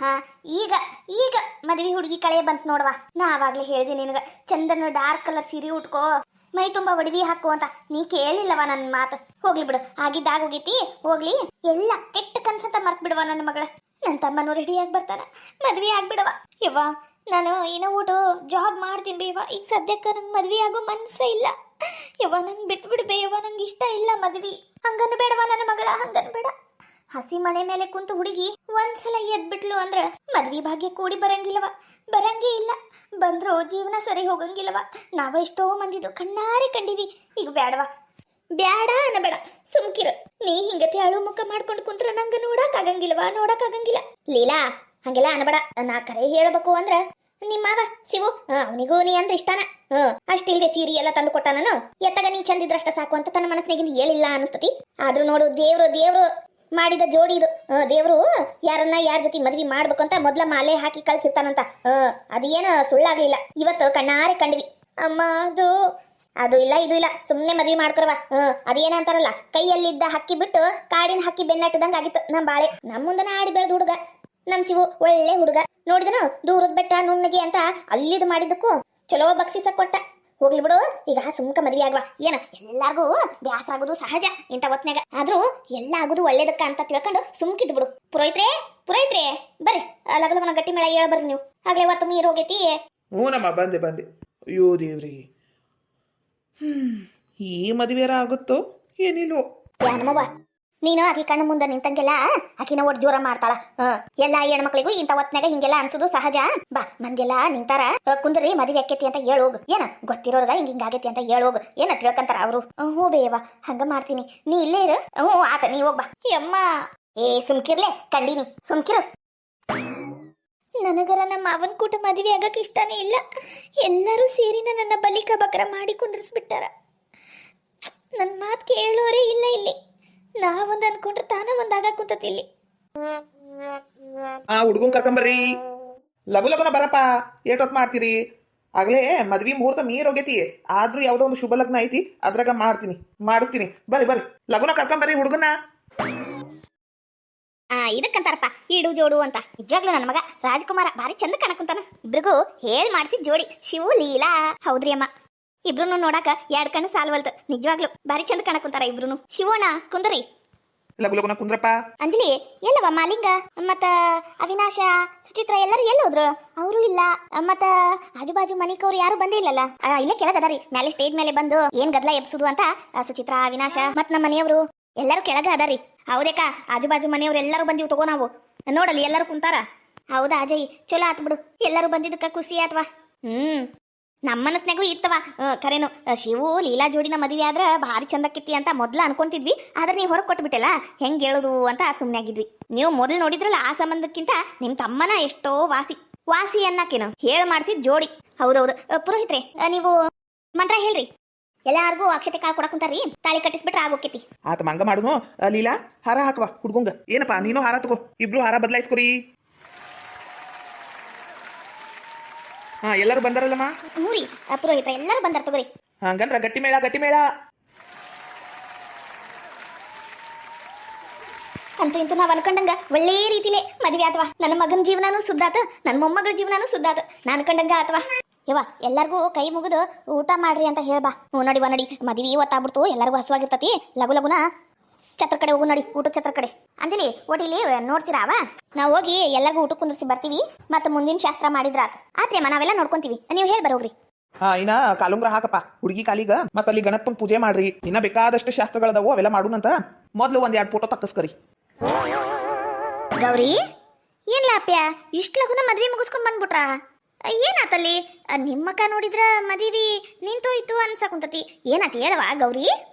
ಹಾ ಈಗ ಈಗ ಮದ್ವಿ ಹುಡುಗಿ ಕಳೆ ಬಂತ್ ನೋಡವ. ನಾ ಆವಾಗ್ಲೇ ಹೇಳ್ದೆ ನಿನಗ ಚಂದನ ಡಾರ್ಕ್ ಕಲರ್ ಸೀರೆ ಉಟ್ಕೋ, ಮೈ ತುಂಬಾ ಒಡವಿ ಹಾಕು ಅಂತ. ನೀ ಕೇಳಿಲ್ಲವ ನನ್ನ ಮಾತು. ಹೋಗ್ಲಿ ಬಿಡು, ಆಗಿದ್ದಾಗ ಹೋಗೈತಿ, ಹೋಗ್ಲಿ. ಎಲ್ಲ ಕೆಟ್ಟ ಕನ್ಸಂತ ಮರ್ತ್ ಬಿಡವ ನನ್ನ ಮಗಳ. ನನ್ನ ತಮ್ಮನೂ ರೆಡಿಯಾಗಿ ಬರ್ತಾನ, ಮದ್ವೆ ಆಗ್ಬಿಡವ. ಯವ್ವ ನಾನು ಏನೋ ಊಟ ಜಾಬ್ ಮಾಡ್ತೀನಿ ಬೇವ. ಈಗ ಸದ್ಯಕ್ಕೆ ನಂಗೆ ಮದ್ವೆ ಆಗೋ ಮನ್ಸೇ ಇಲ್ಲ ಯವ್ವ. ನಂಗೆ ಬಿಟ್ಬಿಡು ಬೇಯವ್ವ, ನಂಗೆ ಇಷ್ಟ ಇಲ್ಲ ಮದ್ವಿ. ಹಂಗನ್ ಬೇಡವ ನನ್ನ ಮಗಳ, ಹಂಗನ್ ಬೇಡ. ಹಸಿ ಮನೆ ಮೇಲೆ ಕುಂತು ಹುಡುಗಿ ಒಂದ್ಸಲ ಎದ್ಬಿಟ್ಲು ಅಂದ್ರ ಮದ್ವಿ ಭಾಗ್ಯ ಕೂಡಿ ಬರಂಗಿಲ್ಲವ, ಬರಂಗೇ ಇಲ್ಲ. ಬಂದ್ರು ಜೀವನ ಸರಿ ಹೋಗಂಗಿಲ್ಲವ. ನಾವ ಎಷ್ಟೋ ಮಂದಿದು ಕಣ್ಣಾರೆ ಕಂಡಿವಿ. ಈಗ ಬ್ಯಾಡವ, ಬ್ಯಾಡ ಅನ್ನಬೇಡ, ಸುಮ್ಕಿರು. ನೀ ಹಿಂಗತಿ ಅಳು ಮುಖ ಮಾಡ್ಕೊಂಡು ಕುಂತ್ರ ನಂಗೆ ನೋಡಕ್ ಆಗಂಗಿಲ್ವಾ, ನೋಡಕ್ ಆಗಂಗಿಲ್ಲ. ಲೀಲಾ ಹಂಗೆಲ್ಲ ಅನ್ಬೇಡ. ನಾ ಕರೆ ಹೇಳ್ಬೇಕು ಅಂದ್ರ ನಿಮ್ಮವ ಶಿವು ಅವನಿಗೂ ನೀ ಅಂದ್ರೆ ಇಷ್ಟಾನ. ಅಷ್ಟಿಲ್ದೆ ಸೀರೆ ಎಲ್ಲ ತಂದು ಕೊಟ್ಟ. ನಾನು ಎತ್ತಗ ನೀ ಚಂದಿದ್ರಷ್ಟ ಸಾಕು ಅಂತ ತನ್ನ ಮನಸ್ಸಿನಾಗಿಂದ ಹೇಳಿಲ್ಲ ಅನಿಸ್ತತಿ. ಆದ್ರೂ ನೋಡು, ದೇವ್ರು ಮಾಡಿದ ಜೋಡಿ ಇದು. ದೇವ್ರು ಯಾರನ್ನ ಯಾರ ಜೊತೆ ಮದ್ವಿ ಮಾಡ್ಬೇಕಂತ ಮೊದ್ಲ ಮಾಲೆ ಹಾಕಿ ಕಳ್ಸಿರ್ತಾನಂತ. ಅದೇನು ಸುಳ್ಳಾಗ್ಲಿಲ್ಲ. ಇವತ್ತು ಕಣ್ಣಾರೆ ಕಂಡ್ವಿ. ಅಮ್ಮ ಅದು ಇಲ್ಲ ಇದು ಇಲ್ಲ, ಸುಮ್ನೆ ಮದ್ವಿ ಮಾಡ್ಕೊರವ. ಅದೇನಂತಾರಲ್ಲ, ಕೈಯಲ್ಲಿದ್ದ ಹಕ್ಕಿ ಬಿಟ್ಟು ಕಾಡಿನ ಹಕ್ಕಿ ಬೆನ್ನಟ್ಟದಂಗ ಆಗಿತ್ತು ನಮ್ ಬಾಳೆ. ನಮ್ಮ ಮುಂದನ ಆಡಿ ಬೆಳೆದ ಹುಡುಗ ನಮ್ ಶಿವು, ಒಳ್ಳೆ ಹುಡುಗ. ನೋಡಿದನು ದೂರದ ಬೆಟ್ಟ ನುಣ್ಣಗೆ ಅಂತ ಅಲ್ಲಿದು ಮಾಡಿದ್ದಕ್ಕೂ ಚಲೋ ಬಕ್ಸಿಸ ಕೊಟ್ಟ. ಹೋಗ್ಲಿ ಬಿಡು, ಈಗ ಸುಮ್ಕ ಮದ್ವಿ ಆಗ್ವಾ. ಏನ ಎಲ್ಲಾರ್ಗೂ ಬ್ಯಾಸ ಆಗೋದು ಸಹಜ ಇಂಥ ಹೊತ್ನ್ಯಾಗ. ಆದ್ರೂ ಎಲ್ಲ ಆಗೋದು ಒಳ್ಳೇದಕ್ಕ ಅಂತ ತಿಳ್ಕೊಂಡು ಸುಮ್ಕಿದ್ ಬಿಡು. ಪುರೋಹಿತ್ರೆ ಬರ್ರಿ, ಲಗಲಗನ ಗಟ್ಟಿ ಮೇಳ ಹೇಳ ಬರ್ರಿ ನೀವು. ಆಗ್ಲೇ ಹೊತ್ತು ನೀರು ಹೋಗೈತಿ. ಹ್ಞೂನಮ್ಮ, ಬಂದೆ. ಅಯ್ಯೋ ದೇವ್ರಿ, ಈ ಮದುವೆರ ಆಗುತ್ತೋ ಏನಿಲ್ವೋ. ನಮ್ಮವ್ವ ನೀನು ಆಕಿ ಕಣ್ಣು ಮುಂದೆ ನಿಂತಂಗೆಲ್ಲ ಆಕಿನ ಒಟ್ಟು ಜೋರ ಮಾಡ್ತಾಳ. ಎಲ್ಲಾ ಹೆಣ್ಮಕ್ಳಿಗೂ ಇಂಥ ಹೊತ್ನ್ಯಾಗ ಹಿಂಗೆಲ್ಲ ಅನ್ಸುದು ಸಹಜ. ಬಾ ಮಂದಿಗೆಲ್ಲ ನಿಂತಾರ, ಕುಂದ್ರಿ ಮದುವೆ ಆಕೇತಿ ಅಂತ ಹೇಳೋಗು. ಏನ ಗೊತ್ತಿರೋರ್ಗ ಹಿಂಗಾಗೈತಿ ಅಂತ ಹೇಳೋಗು. ಏನ ತಿಳ್ಕಂತಾರ ಅವರು. ಹ್ಞೂ ಬೇಯವ್ವ, ಹಂಗ ಮಾಡ್ತೀನಿ. ನೀ ಇಲ್ಲೇ ಇರು. ಹ್ಞೂ ಆತ, ನೀ ಹೋಗ್ಬಾ. ಯಮ್ಮ ಸುಮ್ಕಿರ್ಲೆ ಕಂಡಿನಿ, ಸುಮ್ಕಿರು. ನನಗರ ನಮ್ಮ ಮಾವನ್ ಕೂಟ ಮದುವೆ ಆಗಕ್ಕೆ ಇಷ್ಟನೇ ಇಲ್ಲ. ಎಲ್ಲರೂ ಸೇರಿ ನನ್ನ ಬಲಿಕ ಬಕ್ರ ಮಾಡಿ ಕುಂದ್ರಿಸ್ಬಿಟ್ಟಾರ. ನನ್ನ ಮಾತು ಕೇಳೋರೇ ಇಲ್ಲ ಇಲ್ಲಿ. ನಾವೊಂದು ಅನ್ಕೊಂಡ್ರೆ ತಾನ ಒಂದಾಗ ಕುಂತತಿ ಇಲ್ಲಿ. ಹುಡುಗನ್ ಕರ್ಕೊಂಬರ್ರಿ, ಲಗುನ ಬರಪ್ಪ. ಏಟೊತ್ ಮಾಡ್ತೀರಿ? ಆಗ್ಲೇ ಮದ್ವಿ ಮುಹೂರ್ತ ಮೀರ್ ಹೋಗೈತಿ. ಆದ್ರೂ ಯಾವ್ದೋ ಒಂದು ಶುಭ ಲಗ್ನ ಐತಿ, ಅದ್ರಾಗ ಮಾಡಿಸ್ತೀನಿ. ಬರ್ರಿ ಲಗುನ ಕರ್ಕೊಂಬರ್ರಿ ಹುಡುಗನ. ಇದಕ್ಕಂತಾರಪ್ಪ ಈಡು ಜೋಡು ಅಂತ. ನಿಜವಾಗ್ಲೂ ನನ್ನ ಮಗ ರಾಜ್ಕುಮಾರ ಭಾರಿ ಚಂದ ಕಾಣಕುಂತಾನ. ಇಬ್ರಿಗೂ ಹೇಳಿ ಮಾಡಿಸಿದ ಜೋಡಿ ಶಿವು ಲೀಲಾ. ಹೌದ್ರಿ ಅಮ್ಮ, ಇಬ್ರು ನೋಡಾಕ 2 ಕಣ್ಣು ಸಾಲ್ವಲ್ತು. ನಿಜವಾಗ್ಲು ಭಾರಿ ಚಂದ ಕಾಣಕುಂತಾರ ಇಬ್ರು. ಶಿವೋಣ ಕುಂದ್ರಿ. ಲಗುನ ಕುಂದ್ರಪ್ಪ. ಅಂಜಲಿ ಎಲ್ಲವ? ಮಾಲಿಂಗ ಮತ್ತ ಅವಿನಾಶ, ಸುಚಿತ್ರ ಎಲ್ಲರೂ ಎಲ್ಲೋದ್ರು? ಅವರು ಇಲ್ಲ. ಮತ್ತ ಆಜುಬಾಜು ಮನಿಕವ್ರು ಯಾರು ಬಂದೇ ಇಲ್ಲಲ್ಲ. ಇಲ್ಲೇ ಕೆಳಗದಾರಿ, ಮೇಲೆ ಸ್ಟೇಜ್ ಮೇಲೆ ಬಂದು ಏನ್ ಗದ್ಲ ಎಬ್ಸುದು ಅಂತ ಸುಚಿತ್ರ, ಅವಿನಾಶ ಮತ್ ನಮ್ಮ ಮನೆಯವರು ಎಲ್ಲರೂ ಕೆಳಗ ಅದಾರಿ. ಹೌದೇಕ? ಆಜುಬಾಜು ಮನೆಯವ್ರು ಎಲ್ಲರೂ ಬಂದಿವ್ ತಗೋ. ನಾವು ನೋಡಲ್ಲಿ ಎಲ್ಲರೂ ಕುಂತಾರ. ಹೌದಾ ಅಜಯ್, ಚಲೋ ಆತ್ ಬಿಡು. ಎಲ್ಲರೂ ಬಂದಿದ್ದಕ್ಕ ಖುಷಿ ಆತ್ವಾ. ನಮ್ಮ ಮನಸ್ನಾಗೂ ಇತ್ತವ ಖರೇನು. ಶಿವು ಲೀಲಾ ಜೋಡಿನ ಮದುವೆ ಆದ್ರ ಭಾರಿ ಚಂದಕ್ಕಿತ್ತಿ ಅಂತ ಮೊದ್ಲ ಅನ್ಕೊಂತಿದ್ವಿ. ಆದ್ರೆ ನೀವು ಹೊರಗೆ ಕೊಟ್ಬಿಟ್ಟಲ್ಲ, ಹೆಂಗ್ ಹೇಳುದು ಅಂತ ಸುಮ್ಮನೆ ಆಗಿದ್ವಿ. ನೀವು ಮೊದಲು ನೋಡಿದ್ರಲ್ಲ, ಆ ಸಂಬಂಧಕ್ಕಿಂತ ನಿಮ್ ತಮ್ಮನ ಎಷ್ಟೋ ವಾಸಿ ಅನ್ನಕೇನು ಹೇಳಿ ಮಾಡಿಸಿದ್ ಜೋಡಿ. ಹೌದೌದು. ಪುರೋಹಿತ್ರೆ ನೀವು ಮಂತ್ರ ಹೇಳ್ರಿ. ಎಲ್ಲಾರ್ಗೂ ಅಕ್ಷತೆ ಕಾಳು ಕೊಡಕುಂತಾರ್ರಿ. ತಾಳಿ ಕಟ್ಟಿಸ್ಬಿಟ್ರೆ ಆಗೋಕೈತಿ. ಆತ ಮಂಗ ಮಾಡುನು. ಲೀಲಾ ಹಾರ ಹಾಕವಾ ಹುಡ್ಗಂಗ. ಏನಪ್ಪಾ ನೀನು ಹಾರ ತಗೋ, ಇಬ್ರು ಹಾರ ಬದಲಾಯಿಸ್ಕೊರಿ. ಎಲ್ಲರೂ ಬಂದಾರಲ್ಲಮ್ಮ? ಹ್ಞೂರಿ ಪುರೋಹಿತ ಎಲ್ಲರೂ ಬಂದಾರ ತಗೋರಿ. ಹಂಗಂದ್ರ ಗಟ್ಟಿ ಮೇಳ. ಅಂತೂ ಇಂತೂ ನಾವ್ ಅನ್ಕೊಂಡಂಗ ಒಳ್ಳೆ ರೀತಿಲೇ ಮದ್ವೆ ಆತವಾ. ನನ್ನ ಮಗನ ಜೀವನಾನು ಸುದ್ದಾತ, ನನ್ನ ಮೊಮ್ಮಗಳ ಜೀವನಾನು ಸುದ್ದಾತ. ನಾನು ಅನ್ಕೊಂಡಂಗ ಆತವಾ. ಯವ್ವ ಎಲ್ಲಾರ್ಗೂ ಕೈ ಮುಗಿದು ಊಟ ಮಾಡ್ರಿ ಅಂತ ಹೇಳ್ಬಾ. ನೋಡಿ ಮದ್ವಿ ಒತ್ತಾಗ್ಬಿಡ್ತು, ಎಲ್ಲರಿಗೂ ಹಸುವಾಗಿರ್ತತಿ. ಲಗುನ ಛತ್ರ ಕಡೆ ಹೋಗು. ನೋಡಿ ಊಟ ಛತ್ರ ಕಡೆ. ಅಂಜಲಿ ಓಟಿಲಿ ನೋಡ್ತೀರಾವ? ನಾವು ಹೋಗಿ ಎಲ್ಲರಿಗೂ ಊಟ ಕುಂದಿಸಿ ಬರ್ತೀವಿ. ಮತ್ತೆ ಮುಂದಿನ ಶಾಸ್ತ್ರ ಮಾಡಿದ್ರಾತ್ ಆತ್ರೇಮ್ಮ, ನಾವೆಲ್ಲ ನೋಡ್ಕೊಂತೀವಿ. ನೀವು ಹೇಳಿ ಬರೋಗ್ರಿ. ಇನ್ನ ಕಾಲುಂಗ್ರ ಹಾಕಪ್ಪ ಹುಡುಗಿ ಕಾಲಿಗ. ಮತ್ತ ಅಲ್ಲಿ ಗಣಪನ್ ಪೂಜೆ ಮಾಡ್ರಿ. ಇನ್ನ ಬೇಕಾದಷ್ಟು ಶಾಸ್ತ್ರಗಳದಾವು, ಅವೆಲ್ಲ ಮಾಡೋಣಂತ. ಮೊದ್ಲು 1-2 ಫೋಟೋ ತಕ್ಕಸ್ಕರಿ. ಗೌರಿ ಏನ್ ಲಾಪ್ಯ, ಇಷ್ಟು ಲಗುನ ಮದ್ವಿ ಮುಗಿಸ್ಕೊಂಡ್ ಬಂದ್ಬಿಟ್ರ? ಏನಾತಲ್ಲಿ? ನಿಮ್ಮಕ್ಕ ನೋಡಿದ್ರ ಮದ್ವಿ ನಿಂತೋಯ್ತು ಅನ್ಸಕುಂತತಿ. ಏನಾತ ಹೇಳವಾ ಗೌರಿ?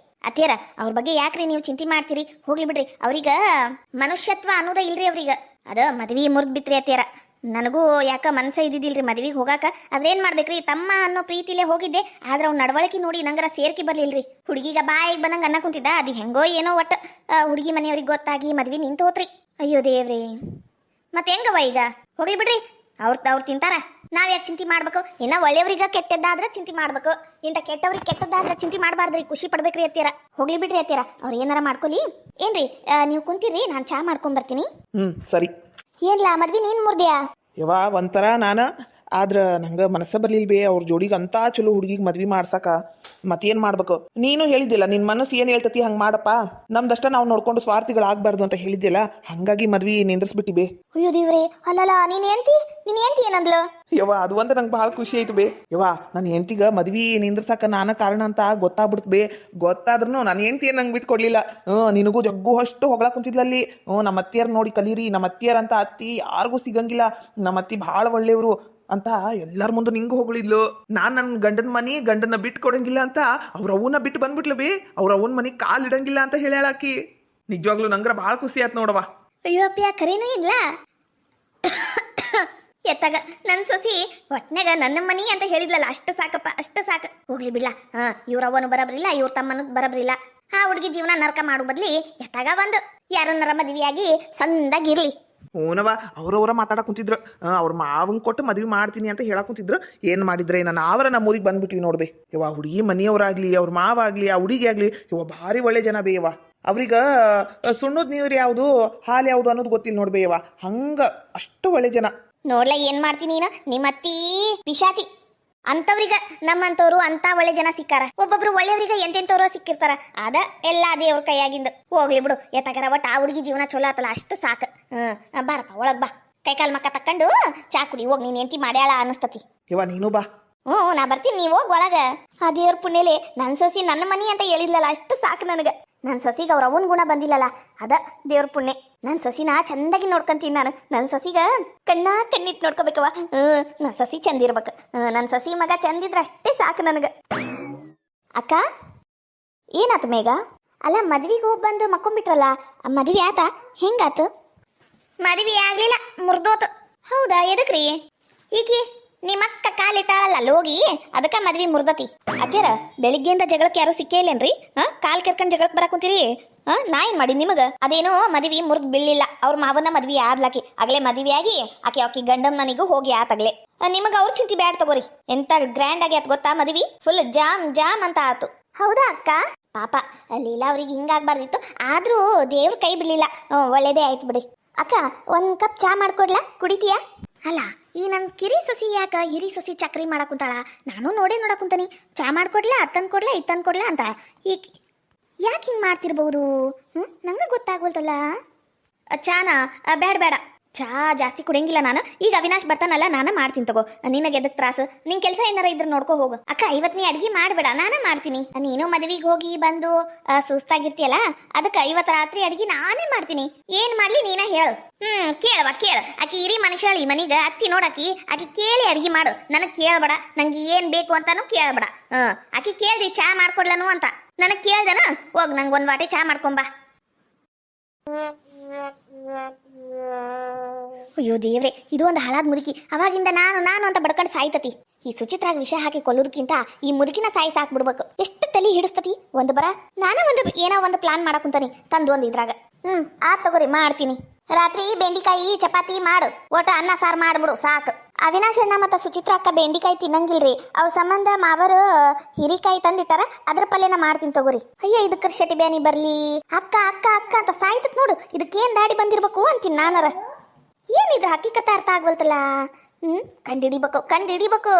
ಅತ್ತೇರ ಅವ್ರ ಬಗ್ಗೆ ಯಾಕ್ರಿ ನೀವು ಚಿಂತೆ ಮಾಡ್ತೀರಿ? ಹೋಗ್ಲಿ ಬಿಡ್ರಿ. ಅವ್ರೀಗ ಮನುಷ್ಯತ್ವ ಅನ್ನೋದ ಇಲ್ರಿ ಅವ್ರೀಗ. ಅದ ಮದ್ವಿ ಮುರಿದ್ ಬಿತ್ರಿ ಅತ್ತೇರ. ನನಗೂ ಯಾಕ ಮನ್ಸ ಇದ್ದಿದ್ದಿಲ್ರಿ ಮದ್ವಿಗೆ ಹೋಗಾಕ. ಅದೇನ್ ಮಾಡ್ಬೇಕ್ರಿ, ತಮ್ಮ ಅನ್ನೋ ಪ್ರೀತಿಲೇ ಹೋಗಿದ್ದೆ. ಆದ್ರೆ ಅವ್ನ ನಡವಳಿಕೆ ನೋಡಿ ನಂಗರ ಸೇರ್ಕಿ ಬರ್ಲಿಲ್ರಿ. ಹುಡುಗಿಗ ಬಾಯಿಗೆ ಬಂದಂಗ ಅನ್ನ ಕುಂತಿದ್ದ. ಅದು ಹೆಂಗೋ ಏನೋ ಒಟ್ಟ ಹುಡುಗಿ ಮನೆಯವ್ರಿಗೆ ಗೊತ್ತಾಗಿ ಮದ್ವಿ ನಿಂತೋತ್ರಿ. ಅಯ್ಯೋ ದೇವ್ರಿ, ಮತ್ತೆ ಹೆಂಗವ ಈಗ? ಹೋಗ್ಲಿ ಬಿಡ್ರಿ, ಅವ್ರು ತಿಂತಾರ. ನಾವ್ ಯಾಕೆ ಚಿಂತೆ ಮಾಡ್ಬೇಕು? ಇನ್ನ ಒಳ್ಳೆಯವ್ರಿಗೆ ಕೆಟ್ಟದ್ದಾದ್ರೆ ಚಿಂತೆ ಮಾಡ್ಬೇಕು, ಇಂಥ ಕೆಟ್ಟವ್ರಿಗೆ ಕೆಟ್ಟದ್ದಾದ್ರೆ ಚಿಂತೆ ಮಾಡಬಾರ್ದ್ರಿ. ಖುಷಿ ಪಡ್ಬೇಕ್ರಿ ಅತ್ತೀರ. ಹೋಗ್ಲಿ ಬಿಡ್ರಿ ಅತ್ತೀರ, ಅವ್ರು ಏನಾರ ಮಾಡ್ಕೊಲಿ. ಏನ್ರಿ ನೀವು ಕುಂತೀರಿ, ನಾನು ಚಾ ಮಾಡ್ಕೊಂಡ್ ಬರ್ತೀನಿ. ಸರಿ. ಏನ್ಲಾ ಮದ್ವಿ ನೀನ್ ಮುರ್ದ್ಯಾ? ಯವ್ವ ಒಂಥರ ನಾನು ಆದ್ರೆ ನಂಗೆ ಮನಸ್ಸ ಬರ್ಲಿಲ್ಲ ಬೇ ಅವ್ರ ಜೋಡಿಗೆ ಅಂತ ಚಲೋ ಹುಡುಗಿಗೆ ಮದ್ವಿ ಮಾಡ್ಸಕ ಮತ್ತೇನು ಮಾಡ್ಬೇಕು. ನೀನು ಹೇಳಿದ್ದಿಲ್ಲ ನಿನ್ನ ಮನಸ್ಸು ಏನು ಹೇಳ್ತತಿ ಹಂಗೆ ಮಾಡಪ್ಪ, ನಮ್ದಷ್ಟ ನಾವು ನೋಡ್ಕೊಂಡು ಸ್ವಾರ್ಥಿಗಳಾಗಬಾರ್ದು ಅಂತ ಹೇಳಿದ್ದಿಲ್ಲ, ಹಾಗಾಗಿ ಮದ್ವಿ ನಿಂದ್ರಿಸ್ಬಿಟ್ಟಿ ಬೇ. ಅಯ್ಯೋ ದೇವ್ರೆ, ಅಲ್ಲಲ್ಲ ನೀನ್ ಹೆಂಡ್ತಿ ಏನಂದ್ಲು? ಯವ್ವ ಅದು ಒಂದು ನಂಗೆ ಭಾಳ ಖುಷಿ ಆಯ್ತು ಬೇ. ಯವ್ವ ನನ್ನ ಹೆಂಡ್ತಿಗೆ ಮದ್ವಿ ನಿಂದ್ರಸಕ ನಾನು ಕಾರಣ ಅಂತ ಗೊತ್ತಾಗ್ಬಿಡ್ತು ಬೇ. ಗೊತ್ತಾದ್ರೂ ನನ್ನ ಹೆಂಡ್ತಿ ಏನು ನಂಗೆ ಬಿಟ್ಕೊಡ್ಲಿಲ್ಲ. ನಿನಗೂ ಜಗ್ಗು ಅಷ್ಟು ಹೊಗಳಕ್ಕೆ ಕುಂತಿದ್ಲಲ್ಲಿ. ನಮ್ಮ ಅತ್ತಿಯರ್ ನೋಡಿ ಕಲೀರಿ, ನಮ್ಮ ಅತ್ತಿಯರ್ ಅಂತ ಅತ್ತಿ ಯಾರಿಗೂ ಸಿಗಂಗಿಲ್ಲ, ನಮ್ಮ ಅತ್ತಿ ಭಾಳ ಒಳ್ಳೆಯವರು ಅಂತ ಎಲ್ಲರ ಮುಂದೆ ನಿಂಗೂ ಹೊಗಳಿದ್ಲು. ನಾನು ನನ್ನ ಗಂಡನ ಬಿಟ್ಟು ಕೊಡಂಗಿಲ್ಲ ಅಂತ ಅವ್ರ ಅವನ್ನ ಬಿಟ್ಟು ಬಂದ್ಬಿಟ್ಲು ಬೇ. ಅವ್ರ ಅವನ ಮನೆ ಕಾಲು ಇಡಂಗಿಲ್ಲ ಅಂತ ಹೇಳಾಕಿ. ನಿಜವಾಗ್ಲೂ ನಂಗ್ರ ಭಾಳ ಖುಷಿ ಆಯ್ತು ನೋಡವ. ಅಯ್ಯೋ ಅಪ್ಪ ಕರೇನೂ ಇಲ್ಲ ಎತ್ತಾಗ ನನ್ನ ಸೊಸಿ ಒಟ್ನಾಗ ನನ್ನ ಮನಿ ಅಂತ ಹೇಳಿದ್ಲಲ್ಲ, ಅಷ್ಟು ಸಾಕಪ್ಪ, ಅಷ್ಟು ಸಾಕು. ಹೋಗ್ಲಿ ಬಿಡ್ಲ, ಇವ್ರ ಅವನು ಬರಬ್ರಿಲ್ಲ, ಇವ್ರ ತಮ್ಮನ ಬರಬ್ರಿಲ್ಲ. ಆ ಹುಡುಗಿ ಜೀವನ ನರಕ ಮಾಡೋ ಬದ್ಲಿ ಎತ್ತಾಗ ಒಂದು ಯಾರನ್ನರ ಮದುವೆಯಾಗಿ ಸಂದಾಗಿರ್ಲಿ. ಹೂನವ ಅವ್ರವ್ರ ಮಾತಾಡಕ್ ಕುಂತಿದ್ರು. ಅವ್ರ ಮಾವಂಗೆ ಕೊಟ್ಟು ಮದ್ವೆ ಮಾಡ್ತೀನಿ ಅಂತ ಹೇಳಕ್ ಕುಂತಿದ್ರು. ಏನು ಮಾಡಿದ್ರೆ ನಾನು ಅವರ ನಮ್ಮೂರಿಗೆ ಬಂದ್ಬಿಟ್ವಿ ನೋಡ್ಬೇ. ಇವ ಹುಡುಗಿ ಮನೆಯವರಾಗ್ಲಿ ಅವ್ರ ಮಾವಾಗ್ಲಿ ಆ ಹುಡುಗಿ ಆಗ್ಲಿ ಇವ ಭಾರಿ ಒಳ್ಳೆ ಜನ ಬೇಯವ. ಅವ್ರೀಗ ಸುಣ್ಣದ ನೀರು ಯಾವುದು ಹಾಲು ಯಾವುದು ಅನ್ನೋದು ಗೊತ್ತಿಲ್ಲ ನೋಡ್ಬೇಯವ, ಹಂಗ ಅಷ್ಟು ಒಳ್ಳೆ ಜನ. ನೋಡ್ಲ ಏನ್ ಮಾಡ್ತೀನಿ ನೀನು, ನಿಮ್ಮತ್ತಿ ಪಿಶಾಚಿ ಅಂತವ್ರಿಗ ನಮ್ಮಂತವ್ರು ಅಂತ ಒಳ್ಳೆ ಜನ ಸಿಕ್ಕಾರ. ಒಬ್ಬೊಬ್ರು ಒಳ್ಳೆಯವ್ರಿಗೆ ಎಂತೆಂತವ್ರು ಸಿಕ್ಕಿರ್ತಾರ. ಅದ ಎಲ್ಲ ದೇವ್ರ ಕೈಯಾಗಿಂದ. ಹೋಗ್ಲಿ ಬಿಡು ಎತ್ತಕರ ಒಟ್ಟು ಆ ಹುಡುಗಿ ಜೀವನ ಚಲೋ ಆತಲ್ಲ, ಅಷ್ಟು ಸಾಕು. ಬಾರಪ್ಪ ಒಳಗ್ ಬಾ, ಕೈಕಾಲ್ ಮಕ್ಕ ತಕ್ಕೊಂಡು ಚಾ ಕುಡಿ ಹೋಗಿ. ನೀನ್ ಎಂತಿ ಮಾಡ್ಯಾಳ ಅನಸ್ತತಿ. ಇವ ನೀನು ಬಾ. ನಾ ಬರ್ತೀನಿ, ನೀವು ಹೋಗ್ ಒಳಗ. ಆ ದೇವ್ರ ಪುಣ್ಯಲೆ ನನ್ನ ಸೊಸಿ ನನ್ನ ಮನಿ ಅಂತ ಹೇಳಿದ್ಲಲ್ಲ, ಅಷ್ಟು ಸಾಕು ನನಗ. ನನ್ನ ಸೊಸಿಗೆ ಅವ್ರ ಅವನ್ ಗುಣ ಬಂದಿಲ್ಲಲ್ಲ, ಅದ ದೇವ್ರ ಪುಣ್ಯ. ನನ್ನ ಸೊಸಿನ ಚಂದಾಗಿ ನೋಡ್ಕೊಂತೀನಿ ನಾನು. ನನ್ನ ಸೊಸಿಗ ಕಣ್ಣಿಟ್ಟು ನೋಡ್ಕೋಬೇಕವ. ನನ್ನ ಸೊಸಿ ಚಂದ ಇರ್ಬೇಕು. ನನ್ನ ಸೊಸಿ ಮಗ ಚಂದಿದ್ರೆ ಅಷ್ಟೇ ಸಾಕು ನನಗ. ಅಕ್ಕ ಏನಾತು ಮೇಘ? ಅಲ್ಲ ಮದ್ವಿಗೆ ಹೋಗಿ ಬಂದು ಮಕ್ಕೊಂಬಿಟ್ರಲ್ಲ, ಮದ್ವಿ ಆತ? ಹೆಂಗಾತು? ಮದ್ವಿ ಆಗ್ಲಿಲ್ಲ, ಮುರ್ದೋತು. ಹೌದಾ, ಎದಕ್ರಿ? ಈಕಿ ನಿಮ್ಮಕ್ಕ ಕಾಲಿಟ್ಟಾಳಲ್ಲ ಹೋಗಿ, ಅದಕ್ಕ ಮದ್ವಿ ಮುರ್ದತಿ. ಅಕ್ಯಾರ ಬೆಳಿಗ್ಗೆಯಿಂದ ಜಗಳಕ್ಕೆ ಯಾರು ಸಿಕ್ಕೇ ಇಲ್ಲೇನ್ರಿ? ಕಾಲ್ ಕೆರ್ಕೊಂಡ್ ಜಗಳಕ್ಕೆ ಬರಕ್ ಕುಂತೀರಿ? ನಾ ಏನ್ ಮಾಡಿ ನಿಮಗ? ಅದೇನೋ ಮದ್ವಿ ಮುರ್ದ್ ಬೀಳಿಲ್ಲ, ಅವ್ರ ಮಾವನ ಮದ್ವಿ ಆದ್ಲಾಕಿ ಆಗ್ಲೇ ಮದ್ವಿ ಆಗಿ ಆಕಿ ಗಂಡಮ್ ಮನಿಗೂ ಹೋಗಿ ಆತಗ್ಲೆ. ನಿಮಗ ಅವ್ರ ಚಿಂತಿ ಬ್ಯಾಡ್ ತಗೋರಿ. ಎಂತ ಗ್ರ್ಯಾಂಡ್ ಆಗಿ ಆತ್ ಗೊತ್ತಾ ಮದ್ವಿ? ಫುಲ್ ಜಾಮ್ ಅಂತ ಆತು. ಹೌದಾ ಅಕ್ಕ? ಪಾಪ ಲೀಲಾ ಅವ್ರಿಗೆ ಹಿಂಗಾಗ್ಬಾರ್ದಿತ್ತು, ಆದ್ರೂ ದೇವ್ರ ಕೈ ಬಿಡ್ಲಿಲ್ಲ. ಒಳ್ಳೇದೇ ಆಯ್ತು ಬಿಡಿ. ಅಕ್ಕ ಒಂದ್ ಕಪ್ ಚಾ ಮಾಡ್ಕೊಡ್ಲಾ, ಕುಡಿತೀಯಾ? ಅಲ್ಲ ಈ ನನ್ ಕಿರಿ ಸೊಸಿ ಯಾಕ ಹಿರಿ ಸೊಸಿ ಚಕ್ರಿ ಮಾಡಕ್ ಕುಂತಾಳ? ನಾನು ನೋಡಕ್ ಕುಂತಾನಿ. ಚಾ ಮಾಡ್ಕೊಡ್ಲಾ, ಅತ್ತನ್ ಕೊಡ್ಲಾ, ಇತ್ತನ್ ಕೊಡ್ಲಾ ಅಂತ ಈಗ ಯಾಕೆ ಹಿಂಗ್ ಮಾಡ್ತಿರ್ಬಹುದು? ನಂಗೆ ಗೊತ್ತಾಗ್ವಲ್ತಲ್ಲ. ಚಾನಾ ಬೇಡ, ಚಾ ಜಾಸ್ತಿ ಕುಡಿಯಂಗಿಲ್ಲ ನಾನು. ಈಗ ಅವಿನಾಶ್ ಬರ್ತಾನಲ್ಲ, ನಾನ ಮಾಡ್ತೀನಿ ತಗೋ. ನಿನಗೆ ಎದಕ್ ತ್ರಾಸು? ನಿನ್ ಕೆಲಸ ಏನಾರ ಇದ್ರೆ ನೋಡ್ಕೋ ಹೋಗು. ಅಕ್ಕ ಇವತ್ ನೀ ಅಡ್ಗಿ ಮಾಡ್ಬೇಡ, ನಾನ ಮಾಡ್ತೀನಿ. ನೀನು ಮದ್ವಿಗೆ ಹೋಗಿ ಬಂದು ಸುಸ್ತಾಗಿರ್ತೀಯಲ್ಲ, ಅದಕ್ಕೆ ಇವತ್ತು ರಾತ್ರಿ ಅಡ್ಗಿ ನಾನೇ ಮಾಡ್ತೀನಿ. ಏನ್ ಮಾಡ್ಲಿ ನೀನ ಹೇಳು. ಕೇಳ. ಆಕಿ ಹಿರಿ ಮನುಷ್ಯ ಈ ಮನಿಗ ಅತ್ತಿ ನೋಡಾಕಿ ಕೇಳಿ ಅಡ್ಗಿ ಮಾಡು. ನನಗ್ ಕೇಳಬೇಡ, ನಂಗೆ ಏನ್ ಬೇಕು ಅಂತಾನು ಕೇಳಬೇಡ. ಆಕಿ ಕೇಳ್ದಿ ಚಾ ಮಾಡ್ಕೊಡ್ಲನು ಅಂತ ನನಗ್ ಕೇಳ್ದನ? ಹೋಗ್ ನಂಗೆ ಒಂದ್ ವಾಟೆ ಚಾ ಮಾಡ್ಕೊಂಬಾ. ಅಯ್ಯೋ ದೇವ್ರೆ, ಇದು ಒಂದು ಹಳಾದ್ ಮುದುಕಿ. ಅವಾಗಿಂದ ನಾನು ಅಂತ ಬಡ್ಕೊಂಡು ಸಾಯ್ತತಿ. ಈ ಸುಚಿತ್ರಾಗ ವಿಷಯ ಹಾಕಿ ಕೊಲ್ಲೋದಕ್ಕಿಂತ ಈ ಮುದುಕಿನ ಸಾಯಿ ಸಾಕ್ಬಿಡ್ಬೇಕು. ಎಷ್ಟು ತಲೆ ಹಿಡಿಸ್ತತಿ. ಒಂದು ಬರ ನಾನು ಏನೋ ಒಂದು ಪ್ಲಾನ್ ಮಾಡಕುಂತಾನಿ ತಂದು ಒಂದು ಇದ್ರಾಗ. ತಗೋರಿ ಮಾಡ್ತೀನಿ. ರಾತ್ರಿ ಬೆಂಡಿಕಾಯಿ ಚಪಾತಿ ಮಾಡು, ಒಟ್ಟ ಅನ್ನ ಸಾರು ಮಾಡ್ಬಿಡು ಸಾಕು. ಅವಿನಾಶ್ ಅಣ್ಣ ಮತ್ತು ಸುಚಿತ್ರಾ ಅಕ್ಕ ಬೆಂಡಿಕಾಯಿ ತಿನ್ನಂಗಿಲ್ರಿ, ಅವ್ರ ಸಂಬಂಧ ಮಾವರು ಹಿರಿಕಾಯಿ ತಂದಿಟ್ಟಾರ, ಅದ್ರ ಪಲ್ಯನ ಮಾಡ್ತೀನಿ ತಗೋರಿ. ಅಯ್ಯ ಇದಕ್ಕೆ ಶಟಿ ಬ್ಯಾನಿ ಬರ್ಲಿ. ಅಕ್ಕ ಅಂತ ಸಾಯ್ತತ್ ನೋಡು. ಇದಕ್ಕೇನ್ ದಾಡಿ ಬಂದಿರ್ಬೇಕು ಅಂತೀನಿ ನಾನರ. ಏನಿದ್ರ ಹಕ್ಕಿಕತೆ ಅರ್ಥ ಆಗ್ವಲ್ತಲ್ಲ. ಕಂಡಿಡಿಬೇಕು.